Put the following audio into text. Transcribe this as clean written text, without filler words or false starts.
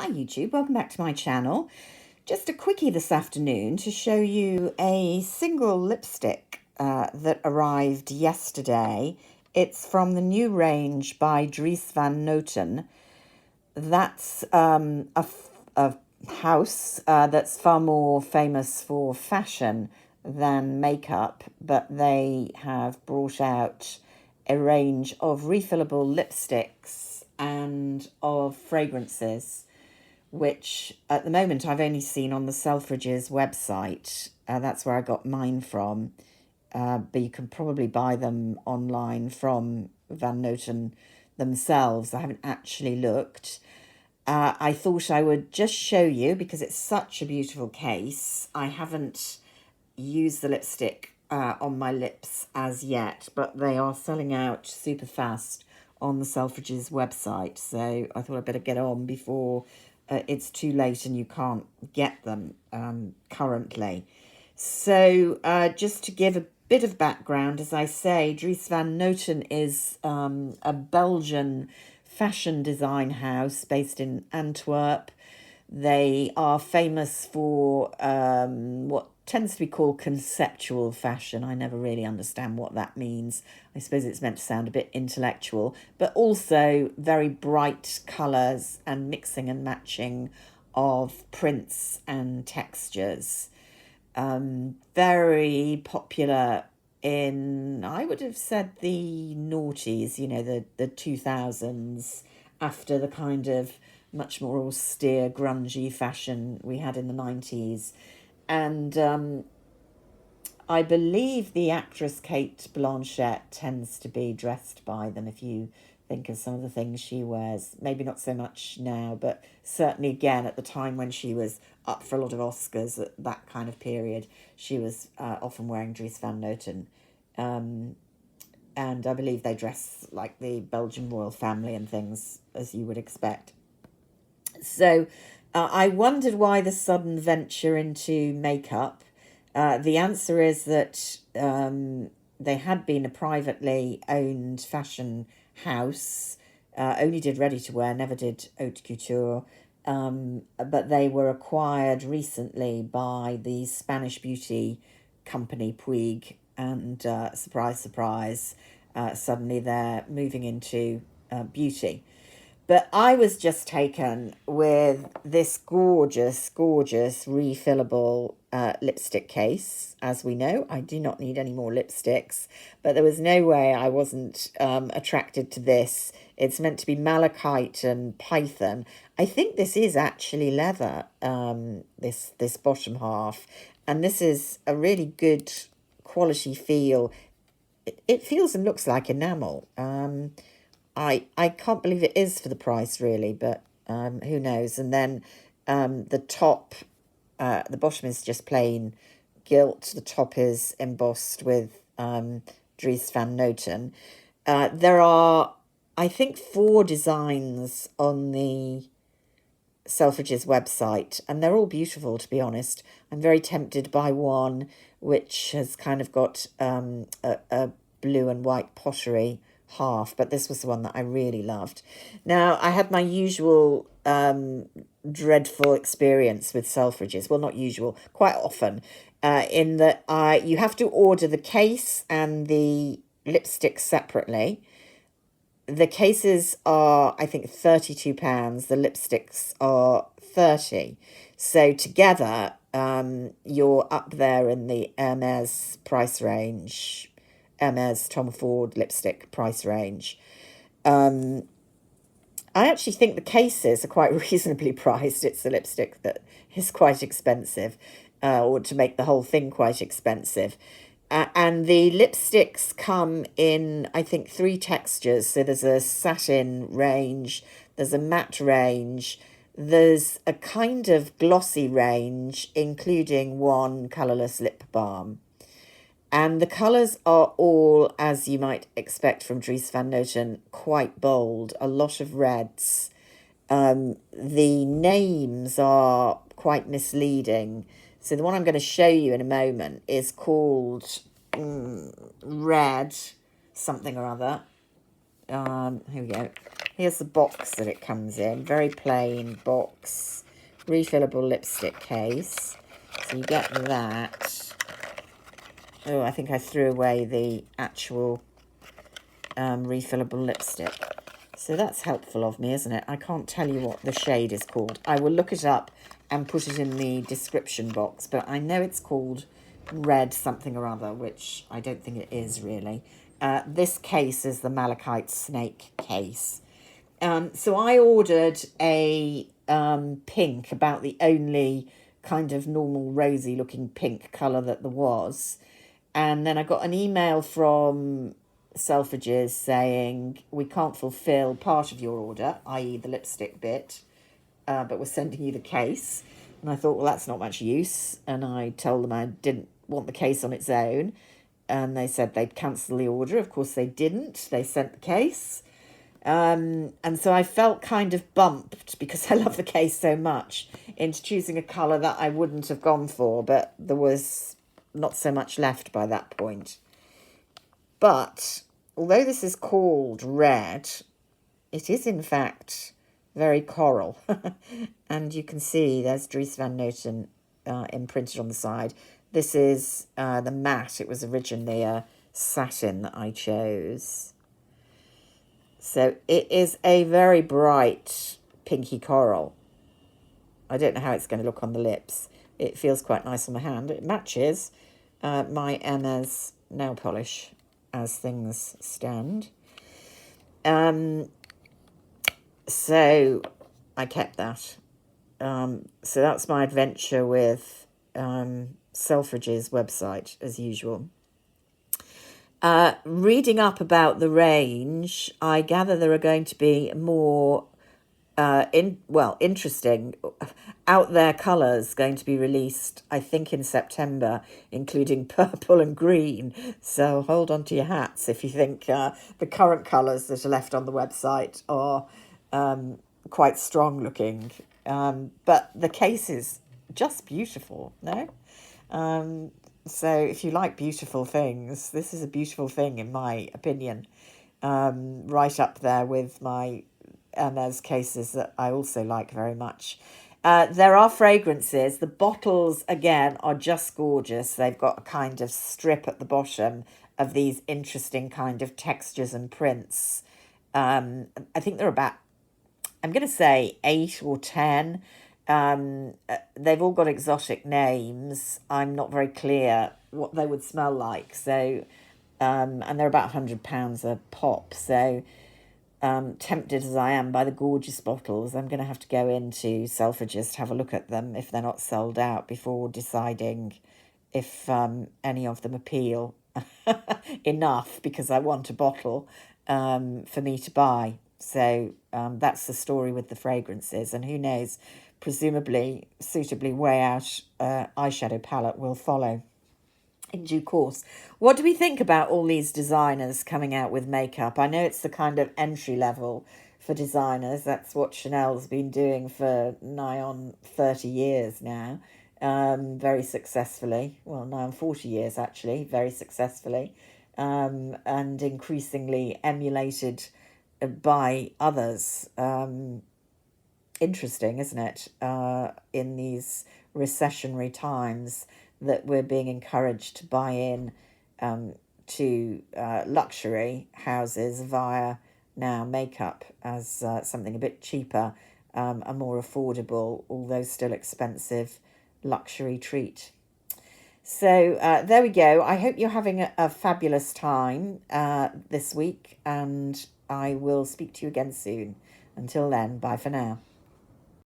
Hi YouTube, welcome back to my channel. Just a quickie this afternoon to show you a single lipstick that arrived yesterday. It's from the new range by Dries van Noten. That's a house that's far more famous for fashion than makeup, but they have brought out a range of refillable lipsticks and of fragrances, which at the moment I've only seen on the Selfridges website. That's where I got mine from. But you can probably buy them online from Van Noten themselves. I haven't actually looked. I thought I would just show you because it's such a beautiful case. I haven't used the lipstick on my lips as yet, but they are selling out super fast on the Selfridges website. So I thought I'd better get on before it's too late and you can't get them currently. So just to give a bit of background, as I say, Dries van Noten is a Belgian fashion design house based in Antwerp. They are famous for what tends to be called conceptual fashion. I never really understand what that means. I suppose it's meant to sound a bit intellectual, but also very bright colours and mixing and matching of prints and textures. Very popular in, I would have said, the noughties, you know, the 2000s, after the kind of much more austere, grungy fashion we had in the 90s. And I believe the actress Kate Blanchett tends to be dressed by them, if you think of some of the things she wears. Maybe not so much now, but certainly again at the time when she was up for a lot of Oscars, at that kind of period, she was often wearing Dries van Noten. And I believe they dress like the Belgian royal family and things, as you would expect. So I wondered why the sudden venture into makeup. The answer is that they had been a privately owned fashion house, only did ready-to-wear, never did haute couture, but they were acquired recently by the Spanish beauty company Puig, and surprise, surprise, suddenly they're moving into beauty. But I was just taken with this gorgeous, gorgeous refillable lipstick case. As we know, I do not need any more lipsticks, but there was no way I wasn't attracted to this. It's meant to be malachite and python. I think this is actually leather, this bottom half, and this is a really good quality feel. It feels and looks like enamel. I can't believe it is for the price, really, but who knows. And then the top, the bottom is just plain gilt. The top is embossed with Dries van Noten. There are, I think, 4 designs on the Selfridges website, and they're all beautiful, to be honest. I'm very tempted by one which has kind of got a blue and white pottery half, but this was the one that I really loved. Now, I had my usual dreadful experience with Selfridges. Well, not usual, quite often, in that you have to order the case and the lipstick separately. The cases are, I think, £32. The lipsticks are 30. So together, you're up there in the Hermes price range, Hermes Tom Ford lipstick price range. I actually think the cases are quite reasonably priced. It's the lipstick that is quite expensive, or to make the whole thing quite expensive. And the lipsticks come in, I think, 3 textures. So there's a satin range, there's a matte range, there's a kind of glossy range, including one colourless lip balm. And the colours are all, as you might expect from Dries van Noten, quite bold, a lot of reds. The names are quite misleading. So the one I'm going to show you in a moment is called Red something or other. Here we go. Here's the box that it comes in. Very plain box. Refillable lipstick case. So you get that. Oh, I think I threw away the actual refillable lipstick. So that's helpful of me, isn't it? I can't tell you what the shade is called. I will look it up and put it in the description box, but I know it's called Red something or other, which I don't think it is really. This case is the Malachite Snake case. So I ordered a pink, about the only kind of normal rosy looking pink colour that there was. And then I got an email from Selfridges saying, we can't fulfil part of your order, i.e. the lipstick bit, but we're sending you the case. And I thought, well, that's not much use. And I told them I didn't want the case on its own. And they said they'd cancel the order. Of course, they didn't. They sent the case. And so I felt kind of bumped, because I love the case so much, into choosing a colour that I wouldn't have gone for. But there was not so much left by that point. But although this is called Red, it is in fact very coral. And you can see there's Dries van Noten imprinted on the side. This is the matte. It was originally a satin that I chose. So it is a very bright pinky coral. I don't know how it's going to look on the lips. It feels quite nice on the hand. It matches my Hermes nail polish as things stand. So I kept that. So that's my adventure with Selfridges website, as usual. Reading up about the range, I gather there are going to be more interesting out there colours going to be released, I think, in September, including purple and green. So hold on to your hats if you think the current colours that are left on the website are quite strong looking. But the case is just beautiful, no? So if you like beautiful things, this is a beautiful thing, in my opinion. Right up there with my Hermes cases that I also like very much. There are fragrances. The bottles, again, are just gorgeous. They've got a kind of strip at the bottom of these interesting kind of textures and prints. I think they're about, I'm going to say 8 or 10. They've all got exotic names. I'm not very clear what they would smell like. So, and they're about £100 a pop. So, tempted as I am by the gorgeous bottles, I'm going to have to go into Selfridges to have a look at them if they're not sold out before deciding if any of them appeal enough, because I want a bottle for me to buy. So that's the story with the fragrances. And who knows, presumably, suitably way out eyeshadow palette will follow in due course. What do we think about all these designers coming out with makeup? I know it's the kind of entry level for designers. That's what Chanel's been doing for nigh on 30 years now, very successfully. Well, nigh on 40 years, actually, very successfully, and increasingly emulated by others. Interesting, isn't it, in these recessionary times, that we're being encouraged to buy in to luxury houses via now makeup as something a bit cheaper, a more affordable, although still expensive, luxury treat. So there we go. I hope you're having a fabulous time this week, and I will speak to you again soon. Until then, bye for now.